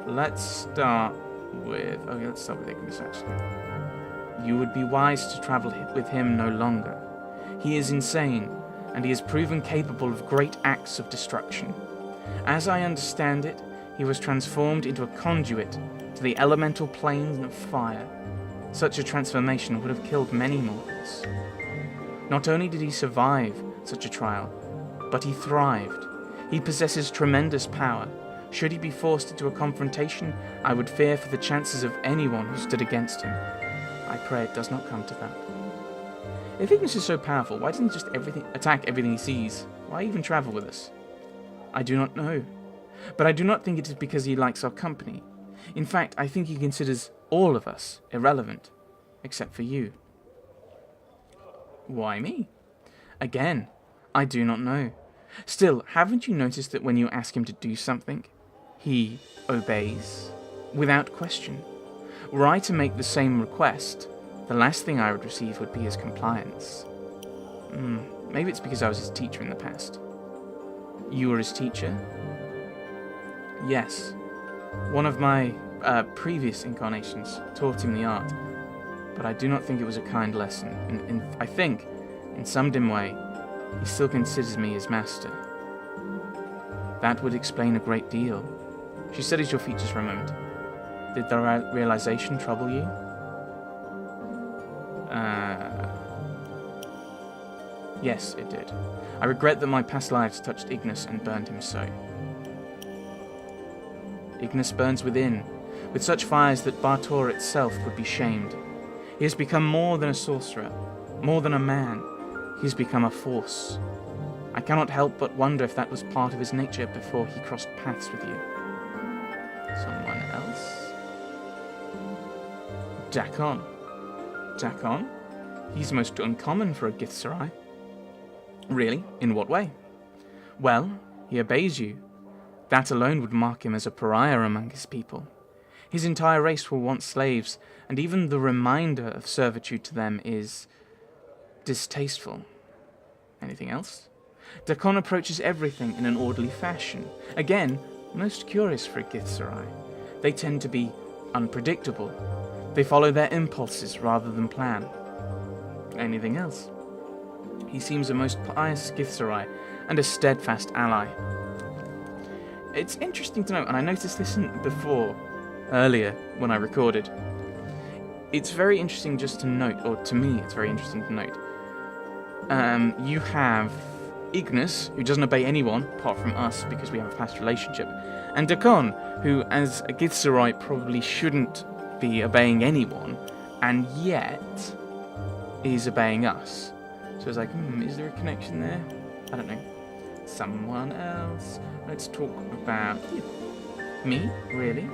let's start with... Okay, let's start with Ignis, actually. You would be wise to travel with him no longer. He is insane, and he is proven capable of great acts of destruction. As I understand it, he was transformed into a conduit to the elemental plane of fire. Such a transformation would have killed many mortals. Not only did he survive such a trial, but he thrived. He possesses tremendous power. Should he be forced into a confrontation, I would fear for the chances of anyone who stood against him. I pray it does not come to that. If Ignis is so powerful, why doesn't he just attack everything he sees? Why even travel with us? I do not know. But I do not think it is because he likes our company. In fact, I think he considers all of us irrelevant, except for you. Why me? Again, I do not know. Still, haven't you noticed that when you ask him to do something, he obeys, without question? Were I to make the same request, the last thing I would receive would be his compliance. Maybe it's because I was his teacher in the past. You were his teacher? Yes. One of my previous incarnations taught him the art, but I do not think it was a kind lesson. I think, in some dim way, he still considers me his master. That would explain a great deal. She studies your features for a moment. Did the realization trouble you? Yes, it did. I regret that my past lives touched Ignis and burned him so. Ignis burns within, with such fires that Bartor itself would be shamed. He has become more than a sorcerer, more than a man. He has become a force. I cannot help but wonder if that was part of his nature before he crossed paths with you. Someone else? Dakon. Dakon? He's most uncommon for a Githzerai. Really? In what way? Well, he obeys you. That alone would mark him as a pariah among his people. His entire race were once slaves, and even the reminder of servitude to them is distasteful. Anything else? Dakon approaches everything in an orderly fashion. Again, most curious for a Githzerai. They tend to be unpredictable. They follow their impulses rather than plan. Anything else? He seems a most pious Githzerai and a steadfast ally. It's interesting to note, and I noticed this earlier when I recorded. It's very interesting just to note, or to me it's very interesting to note. You have Ignis, who doesn't obey anyone apart from us because we have a past relationship, and Dakon, who as a Githzerai probably shouldn't be obeying anyone, and yet is obeying us. So it's like, is there a connection there? I don't know. Someone else. Let's talk about you. Me? Really?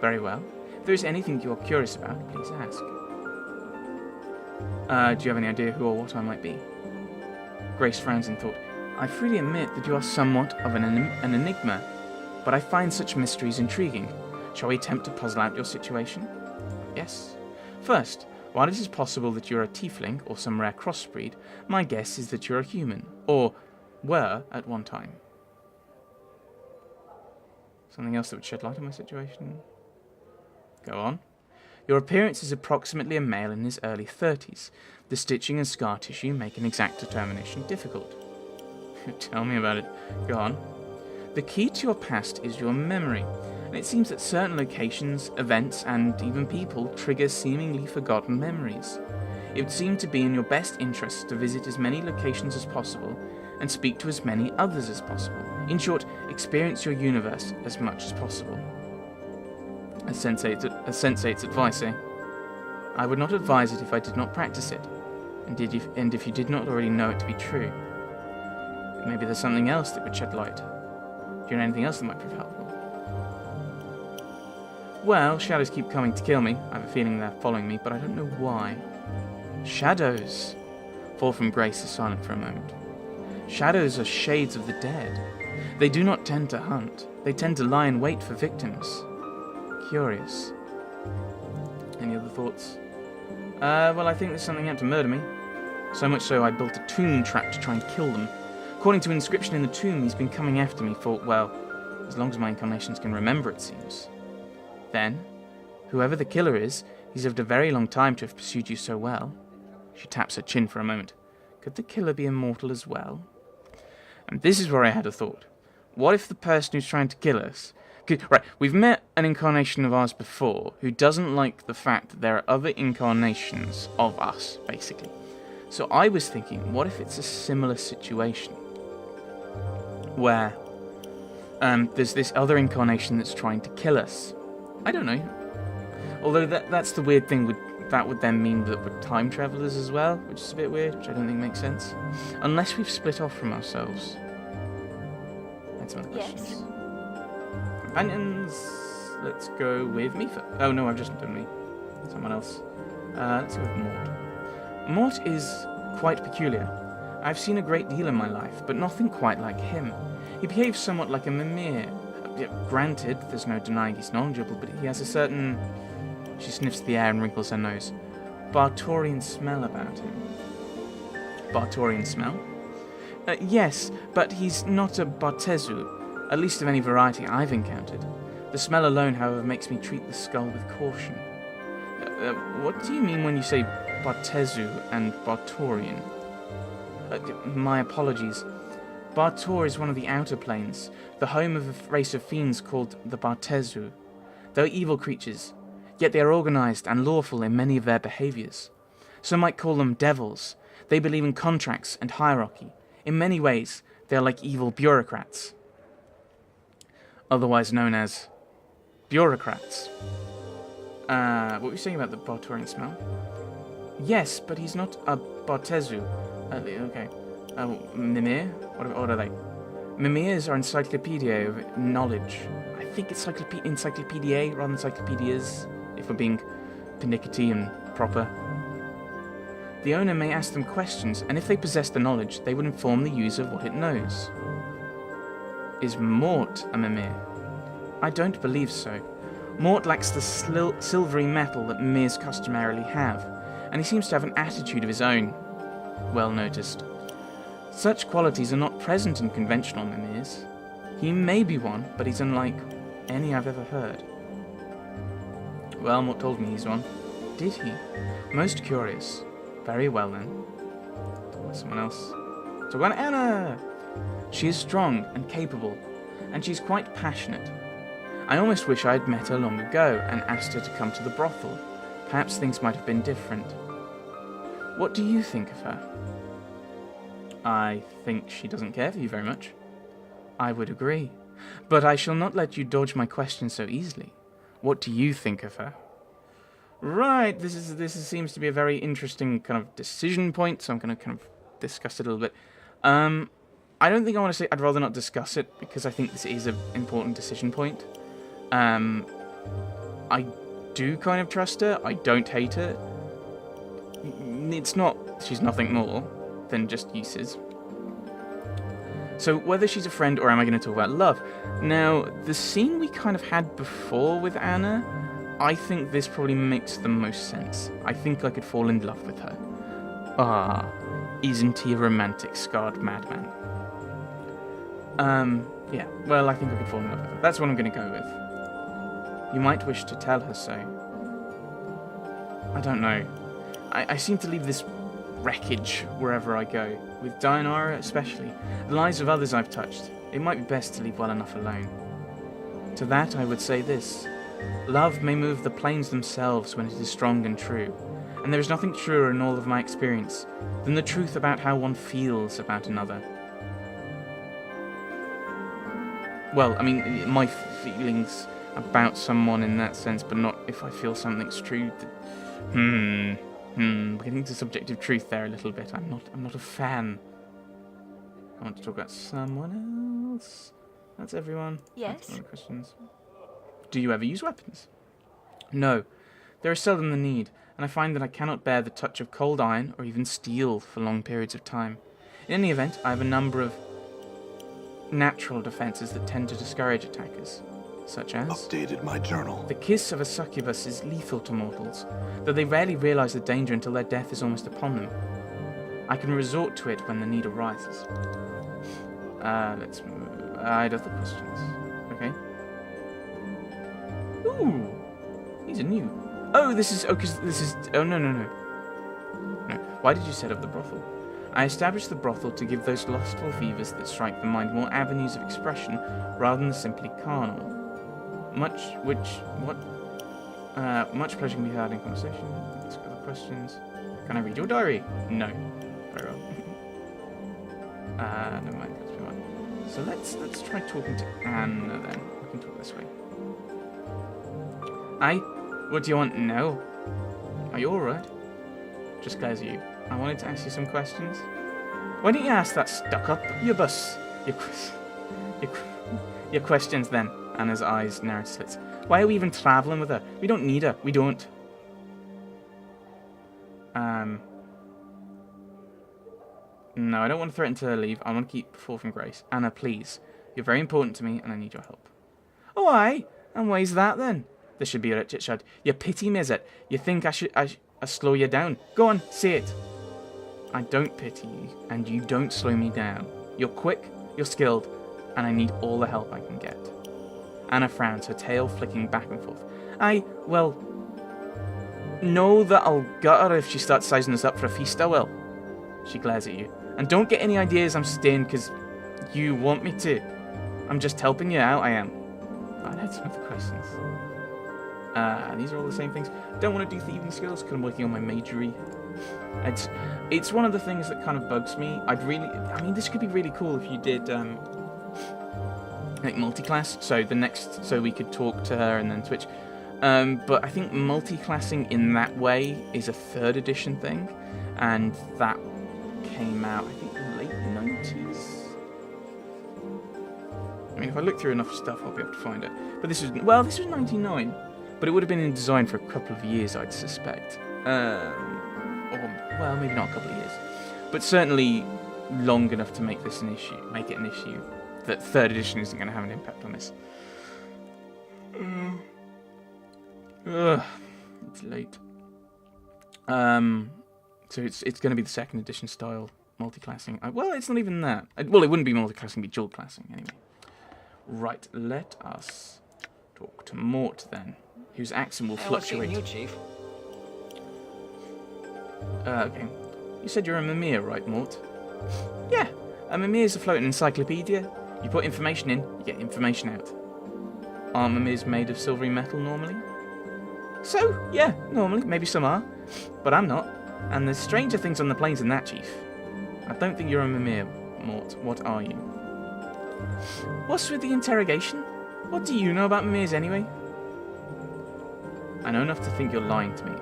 Very well. If there is anything you're curious about, please ask. Do you have any idea who or what I might be? Grace frowns in thought. I freely admit that you are somewhat of an enigma, but I find such mysteries intriguing. Shall we attempt to puzzle out your situation? Yes. First, while it is possible that you're a tiefling or some rare crossbreed, my guess is that you're a human, or were at one time. Something else that would shed light on my situation? Go on. Your appearance is approximately a male in his early 30s. The stitching and scar tissue make an exact determination difficult. Tell me about it. Go on. The key to your past is your memory, and it seems that certain locations, events, and even people trigger seemingly forgotten memories. It would seem to be in your best interest to visit as many locations as possible and speak to as many others as possible. In short, experience your universe as much as possible. A sensate's advice, eh? I would not advise it if I did not practice it, and if you did not already know it to be true. Maybe there's something else that would shed light. Do you know anything else that might prove helpful? Well, shadows keep coming to kill me. I have a feeling they're following me, but I don't know why. Shadows. Fall from Grace is silent for a moment. Shadows are shades of the dead. They do not tend to hunt. They tend to lie in wait for victims. Curious. Any other thoughts? Well, I think there's something out to murder me. So much so I built a tomb trap to try and kill them. According to an inscription in the tomb, he's been coming after me for, well, as long as my incarnations can remember, it seems. Then, whoever the killer is, he's lived a very long time to have pursued you so well. She taps her chin for a moment. Could the killer be immortal as well? And this is where I had a thought. What if the person who's trying to kill us... Right, we've met an incarnation of ours before who doesn't like the fact that there are other incarnations of us, basically. So I was thinking, what if it's a similar situation? Where there's this other incarnation that's trying to kill us. I don't know. Although that's the weird thing, that would then mean that we're time travelers as well, which is a bit weird, which I don't think makes sense. Unless we've split off from ourselves. That's one of the questions. Yes. Companions, let's go with me first. Oh no, I've just done me. Someone else. Let's go with Mort. Mort is quite peculiar. I've seen a great deal in my life, but nothing quite like him. He behaves somewhat like a Mimir. Granted, there's no denying he's knowledgeable, but he has a certain... She sniffs the air and wrinkles her nose. Bartorian smell about him. Bartorian smell? Yes, but he's not a Bartezu. At least of any variety I've encountered. The smell alone, however, makes me treat the skull with caution. What do you mean when you say Bartezu and Bartorian? My apologies. Bartor is one of the outer planes, the home of a race of fiends called the Bartezu. They're evil creatures, yet they are organized and lawful in many of their behaviors. Some might call them devils. They believe in contracts and hierarchy. In many ways, they are like evil bureaucrats. Otherwise known as bureaucrats. What were you saying about the Bartorian smell? Yes, but he's not a Bartezu. Okay. Mimir? What are they? Mimirs are encyclopedia of knowledge. I think it's encyclopedia rather than encyclopedias, if we're being pernickety and proper. The owner may ask them questions, and if they possess the knowledge, they would inform the user of what it knows. Is Mort a Mimir? I don't believe so. Mort lacks the silvery metal that Mimirs customarily have, and he seems to have an attitude of his own. Well noticed. Such qualities are not present in conventional Mimirs. He may be one, but he's unlike any I've ever heard. Well, Mort told me he's one. Did he? Most curious. Very well then. Someone else. Talk about Anna! She is strong and capable, and she's quite passionate. I almost wish I had met her long ago and asked her to come to the brothel. Perhaps things might have been different. What do you think of her? I think she doesn't care for you very much. I would agree. But I shall not let you dodge my question so easily. What do you think of her? Right, this seems to be a very interesting kind of decision point, so I'm going to kind of discuss it a little bit. I don't think I want to say I'd rather not discuss it, because I think this is an important decision point. I do kind of trust her. I don't hate her. She's nothing more than just uses. So whether she's a friend or am I going to talk about love? Now, the scene we kind of had before with Anna, I think this probably makes the most sense. I think I could fall in love with her. Ah, isn't he a romantic, scarred madman? Yeah, well, I think I could fall in love with her. That's what I'm going to go with. You might wish to tell her so. I don't know. I seem to leave this wreckage wherever I go, with Dianara especially, the lives of others I've touched. It might be best to leave well enough alone. To that I would say this. Love may move the planes themselves when it is strong and true, and there is nothing truer in all of my experience than the truth about how one feels about another. Well, I mean, my feelings about someone in that sense, but not if I feel something's true. We're getting to subjective truth there a little bit. I'm not a fan. I want to talk about someone else. That's everyone. Yes. That's one of the questions. Do you ever use weapons? No. There is seldom the need, and I find that I cannot bear the touch of cold iron or even steel for long periods of time. In any event, I have a number of natural defenses that tend to discourage attackers, such as... Updated my journal. The kiss of a succubus is lethal to mortals, though they rarely realize the danger until their death is almost upon them. I can resort to it when the need arises. Let's move. I had other questions. Okay. Ooh! These are new. Oh, this is... Oh, because this is... Oh, no. No. Why did you set up the brothel? I established the brothel to give those lustful fevers that strike the mind more avenues of expression rather than simply carnal. Much pleasure can be had in conversation. Let's go to the questions. Can I read your diary? No. Very well. Never mind. That's fine. So let's try talking to Anna then. We can talk this way. Aye? What do you want now? Are you alright? Just glares at you. I wanted to ask you some questions. Why don't you ask that stuck-up, your bus? Your questions then. Anna's eyes narrowed to slits. Why are we even travelling with her? We don't need her. We don't. No, I don't want to threaten to leave. I want to keep Fall from Grace. Anna, please. You're very important to me, and I need your help. Oh, aye? And why's that, then? There should be a chit-chat. You pity me, is it? You think I slow you down? Go on, say it. I don't pity you, and you don't slow me down. You're quick, you're skilled, and I need all the help I can get. Anna frowns, her tail flicking back and forth. Well, know that I'll gut her if she starts sizing us up for a feast, I will. She glares at you. And don't get any ideas I'm staying because you want me to. I'm just helping you out, I am. I'd had some other questions. These are all the same things. Don't want to do thieving skills because I'm working on my majory. It's one of the things that kind of bugs me. I mean, this could be really cool if you did, like multi-class. So we could talk to her and then switch. But I think multi-classing in that way is a 3rd edition thing, and that came out, I think, late 90s. I mean, if I look through enough stuff, I'll be able to find it. But this was 99. But it would have been in design for a couple of years, I'd suspect. Or, well, maybe not a couple of years. But certainly long enough to make it an issue that 3rd edition isn't going to have an impact on this. It's late. So it's going to be the 2nd edition style multi-classing. Well, it's not even that. Well, it wouldn't be multi-classing, it'd be dual classing anyway. Right, let us talk to Mort then, whose accent will fluctuate. What's you, Chief? Okay. You said you're a Mimir, right, Mort? Yeah, a Mimir's a floating encyclopedia. You put information in, you get information out. Aren't Mimirs made of silvery metal normally? So, yeah, normally. Maybe some are. But I'm not. And there's stranger things on the plains than that, Chief. I don't think you're a Mimir, Mort. What are you? What's with the interrogation? What do you know about Mimirs anyway? I know enough to think you're lying to me.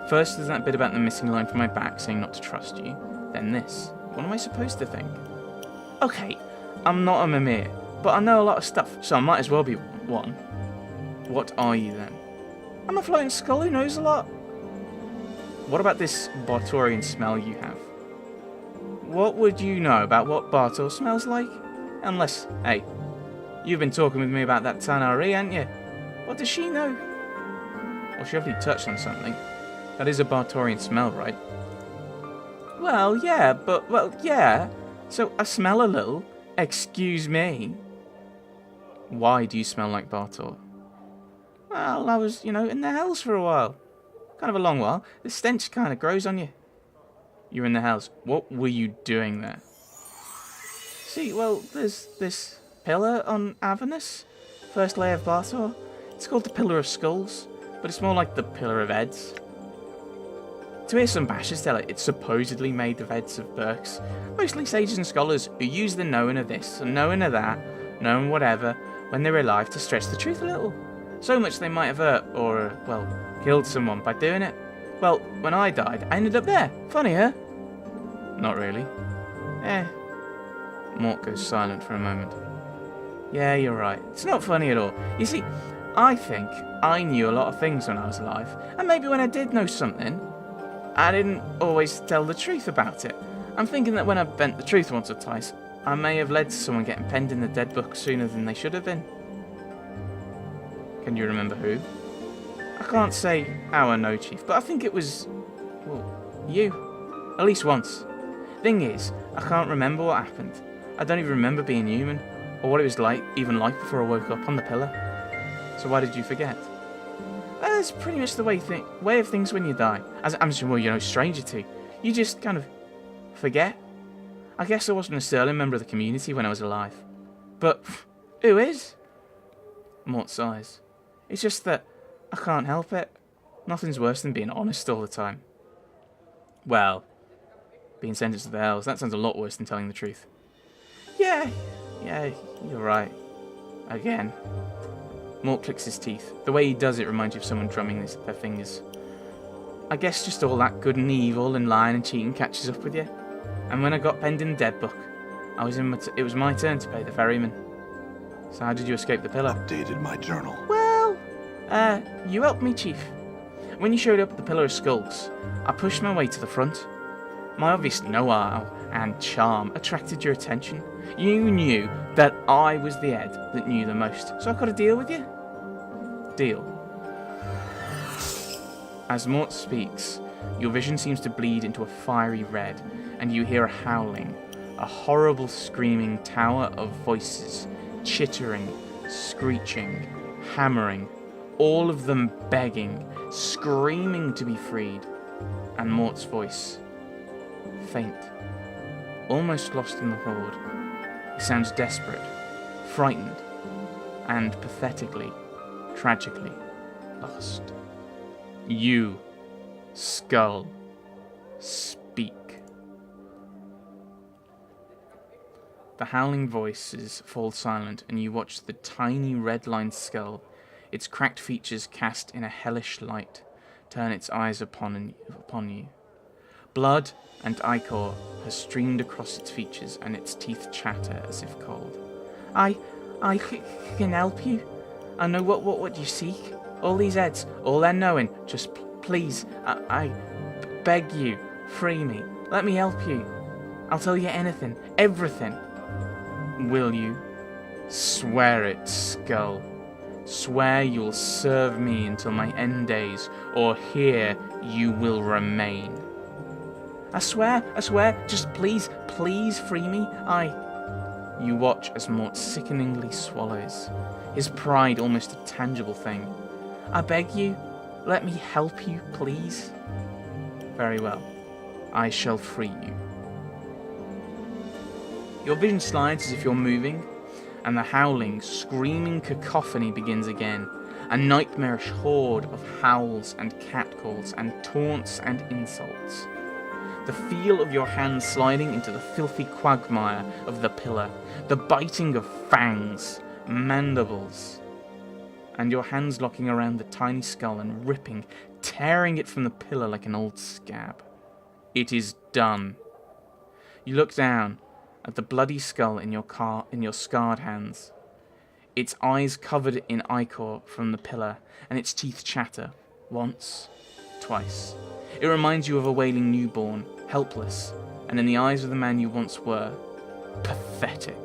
First there's that bit about the missing line from my back saying not to trust you. Then this. What am I supposed to think? Okay, I'm not a Mimir, but I know a lot of stuff, so I might as well be one. What are you then? I'm a floating skull who knows a lot. What about this Bartorian smell you have? What would you know about what Bartor smells like? Unless, hey, you've been talking with me about that Tanari, ain't you? What does she know? Well, she obviously touched on something. That is a Bartorian smell, right? Well, yeah. So I smell a little. Excuse me. Why do you smell like Bartor? Well, I was, in the hells for a while. Kind of a long while. The stench kind of grows on you. You're in the hells. What were you doing there? See, well, there's this pillar on Avernus. First layer of Bartor. It's called the Pillar of Skulls, but it's more like the Pillar of Heads. To hear some bashers tell it, it's supposedly made of heads of Burks. Mostly sages and scholars who use the knowing of this and knowing of that, knowing whatever, when they were alive to stretch the truth a little. So much they might have hurt or, killed someone by doing it. Well, when I died, I ended up there. Funny, huh? Not really. Mort goes silent for a moment. Yeah, you're right. It's not funny at all. You see, I think I knew a lot of things when I was alive, and maybe when I did know something, I didn't always tell the truth about it. I'm thinking that when I bent the truth once or twice, I may have led to someone getting penned in the dead book sooner than they should have been. Can you remember who? I can't say how I know, Chief, but I think it was, you. At least once. Thing is, I can't remember what happened. I don't even remember being human, or what it was like, even like before I woke up on the pillar. So why did you forget? That's pretty much the way of things when you die. As I'm sure you're no stranger to. You just kind of forget. I guess I wasn't a sterling member of the community when I was alive. But who is? Mort sighs. It's just that I can't help it. Nothing's worse than being honest all the time. Well, being sentenced to the hells, that sounds a lot worse than telling the truth. Yeah, you're right. Again. Mort clicks his teeth. The way he does it reminds you of someone drumming their fingers. I guess just all that good and evil and lying and cheating catches up with you. And when I got penned in the dead book, it was my turn to pay the ferryman. So how did you escape the pillar? Updated my journal. Well, you helped me, Chief. When you showed up at the Pillar of Skulls, I pushed my way to the front. My obvious know-how and charm attracted your attention. You knew that I was the head that knew the most, so I got a deal with you. Deal. As Mort speaks, your vision seems to bleed into a fiery red, and you hear a howling, a horrible screaming tower of voices, chittering, screeching, hammering, all of them begging, screaming to be freed. And Mort's voice, faint, almost lost in the horde. He sounds desperate, frightened, and pathetically, tragically lost. You, Skull, speak. The howling voices fall silent, and you watch the tiny red-lined skull, its cracked features cast in a hellish light, turn its eyes upon you. Blood and ichor has streamed across its features, and its teeth chatter as if cold. I can help you. I know what you seek. All these heads, all their knowing. Just please, I beg you, free me. Let me help you. I'll tell you anything, everything. Will you? Swear it, Skull. Swear you'll serve me until my end days, or here you will remain. I swear, just please free me. You watch as Mort sickeningly swallows, his pride almost a tangible thing. I beg you, let me help you, please. Very well, I shall free you. Your vision slides as if you're moving, and the howling, screaming cacophony begins again, a nightmarish horde of howls and catcalls and taunts and insults. The feel of your hands sliding into the filthy quagmire of the pillar, the biting of fangs, mandibles, and your hands locking around the tiny skull and ripping, tearing it from the pillar like an old scab. It is done. You look down at the bloody skull in your scarred hands, its eyes covered in ichor from the pillar, and its teeth chatter, once, twice. It reminds you of a wailing newborn, helpless, and in the eyes of the man you once were, pathetic.